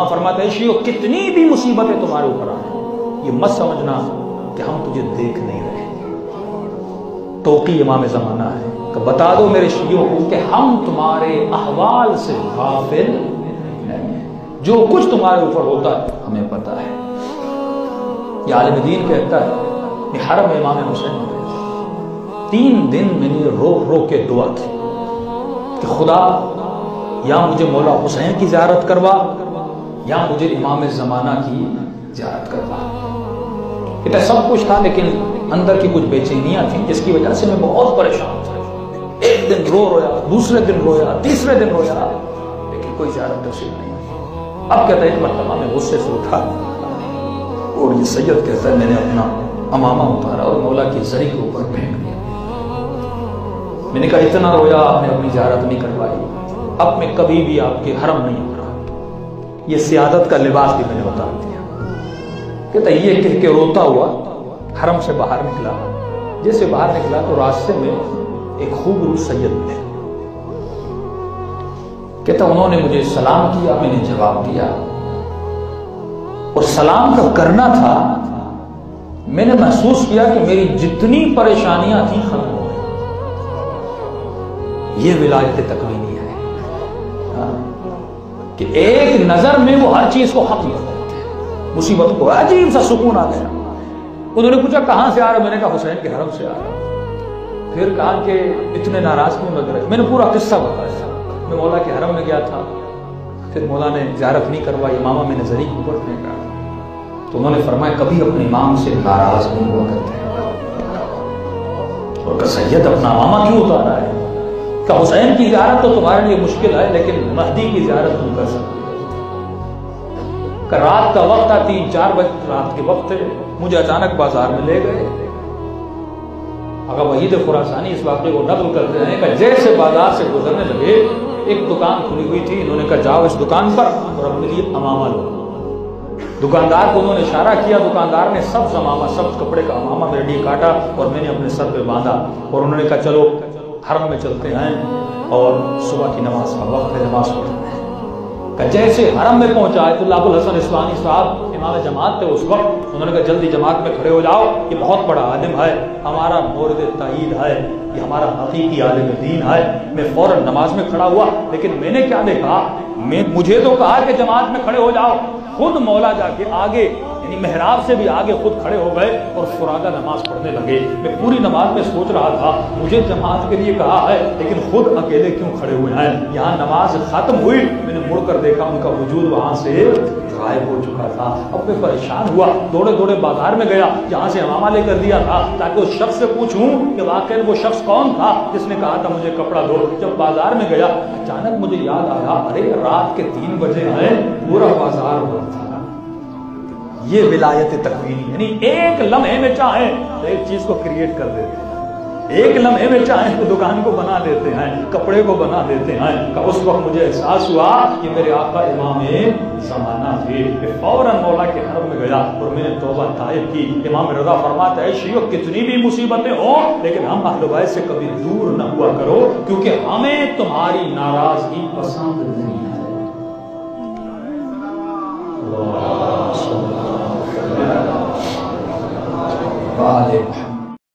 فرماتے ہیں شیعو کتنی بھی مصیبتیں تمہارے اوپر آئیں یہ مت سمجھنا کہ ہم تجھے دیکھ نہیں رہے۔ توقی امام زمانہ ہے کہ بتا دو میرے شیعوں کو کہ ہم تمہارے احوال سے غافل نہیں، جو کچھ تمہارے اوپر ہوتا ہے ہمیں پتا ہے۔ یہ عالم دین کہتا ہے کہ حرم امام حسین 3 دن میں نے رو رو کے دعا کی کہ خدا یا مجھے مولا حسین کی زیارت کروا یا مجھے امام زمانہ کی زیارت کروا۔ کہتا سب کچھ تھا لیکن اندر کی کچھ بے چینیاں تھیں جس کی وجہ سے میں بہت پریشان تھا۔ ایک دن رویا، دوسرے دن رویا، تیسرے دن رویا، لیکن کوئی زیارت نصیب نہیں ہوئی۔ اب کہتا ہے ایک مرتبہ میں غصے سے اٹھا اور یہ سید کہتا ہے میں نے اپنا امامہ اتارا اور مولا کی زری کے اوپر پھینک دیا۔ میں نے کہا اتنا رویا آپ نے اپنی زیارت نہیں کروائی، اب میں کبھی بھی آپ کے حرم نہیں اترا۔ یہ سیادت کا لباس بھی میں نے اتار دیا۔ کہتا یہ کہہ کے روتا ہوا حرم سے باہر نکلا۔ جیسے باہر نکلا تو راستے میں ایک خوبصورت سید ملے۔ کہتا انہوں نے مجھے سلام کیا، میں نے جواب دیا اور سلام کا کرنا تھا میں نے محسوس کیا کہ میری جتنی پریشانیاں تھیں ختم ہو گئی۔ یہ ولایت تکوینی ہے کہ ایک نظر میں وہ ہر چیز کو ختم کر دیتے ہیں، مصیبت کو عجیب سا سکون آ گیا۔ انہوں نے پوچھا کہاں سے آ رہا؟ میں نے کہا حسین کے حرم سے آ رہا۔ پھر کہا کہ اتنے ناراض کیوں لگ رہے؟ میں نے پورا قصہ بتایا، میں مولا کے حرم میں گیا تھا، پھر مولا نے زیارت نہیں کروائی، امامہ میں نے زری کے اوپر پھینکا۔ تو انہوں نے فرمایا کبھی اپنے امام سے ناراض نہیں ہوا کرتے، اور کہ سید اپنا امامہ کیوں اتارا ہے؟ کہ حسین کی زیارت تو تمہارے لیے مشکل ہے لیکن مہدی کی زیارت تم کر سکتے ہو۔ کہ رات کا وقت تھا، 3-4 بجے رات کے وقت تھے، مجھے اچانک بازار میں لے گئے۔ آقا وحید خراسانی اس واقعے کو نقل کرتے ہیں کہ جیسے بازار سے گزرنے لگے ایک دکان کھلی ہوئی تھی، انہوں نے کہا جاؤ اس دکان پر اور اپنے لیے امامہ لو۔ دکاندار کو انہوں نے اشارہ کیا، دکاندار نے سبز امامہ، سبز کپڑے کا امامہ میرے لیے کاٹا اور میں نے اپنے سر پہ باندھا، اور انہوں نے کہا چلو حرم میں چلتے ہیں اور صبح کی نماز کا وقت ہے، نماز پڑھتے ہیں۔ کہ جیسے حرم میں پہنچا آیت اللہ ابو الحسن اصفہانی صاحب امام جماعت تھے اس وقت، انہوں نے کہا جلدی جماعت میں کھڑے ہو جاؤ، یہ بہت بڑا عالم ہے، ہمارا مورد تائید ہے، یہ ہمارا حقیقی عالم دین ہے۔ میں فوراً نماز میں کھڑا ہوا، لیکن میں نے کیا دیکھا، مجھے تو کہا کہ جماعت میں کھڑے ہو جاؤ، خود مولا جا کے آگے یعنی محراب سے بھی آگے خود کھڑے ہو گئے اور فراغا نماز پڑھنے لگے۔ میں پوری نماز میں سوچ رہا تھا مجھے جماعت کے لیے کہا ہے لیکن خود اکیلے کیوں کھڑے ہوئے ہیں۔ یہاں نماز ختم ہوئی، میں نے مڑ کر دیکھا ان کا وجود وہاں سے غائب ہو چکا تھا۔ اب میں پریشان ہوا، دوڑے دوڑے بازار میں گیا جہاں سے امامہ لے کر دیا تھا تاکہ اس شخص سے پوچھوں کہ واقعی وہ شخص کون تھا جس نے کہا تھا مجھے کپڑا دو۔ جب بازار میں گیا اچانک مجھے یاد آیا ارے رات کے 3 بجے ہیں، پورا بازار بند تھا۔ یہ ولایت تکوینی یعنی ایک لمحے میں چاہیں تو ایک چیز کو کریٹ کر دیتے ہیں، ایک لمحے میں چاہیں تو دکان کو بنا دیتے ہیں، کپڑے کو بنا دیتے ہیں۔ کہ اس وقت مجھے احساس ہوا کہ میرے آقا امام زمانہ تھے، کہ فوراً مولا کے حرم میں گیا اور میں نے توبہ طائب کی۔ امام رضا فرماتا ہے شیعو کتنی بھی مصیبتیں ہوں لیکن ہم اہل بیت سے کبھی دور نہ ہوا کرو کیونکہ ہمیں تمہاری ناراضگی پسند نہیں ہے۔ اللہ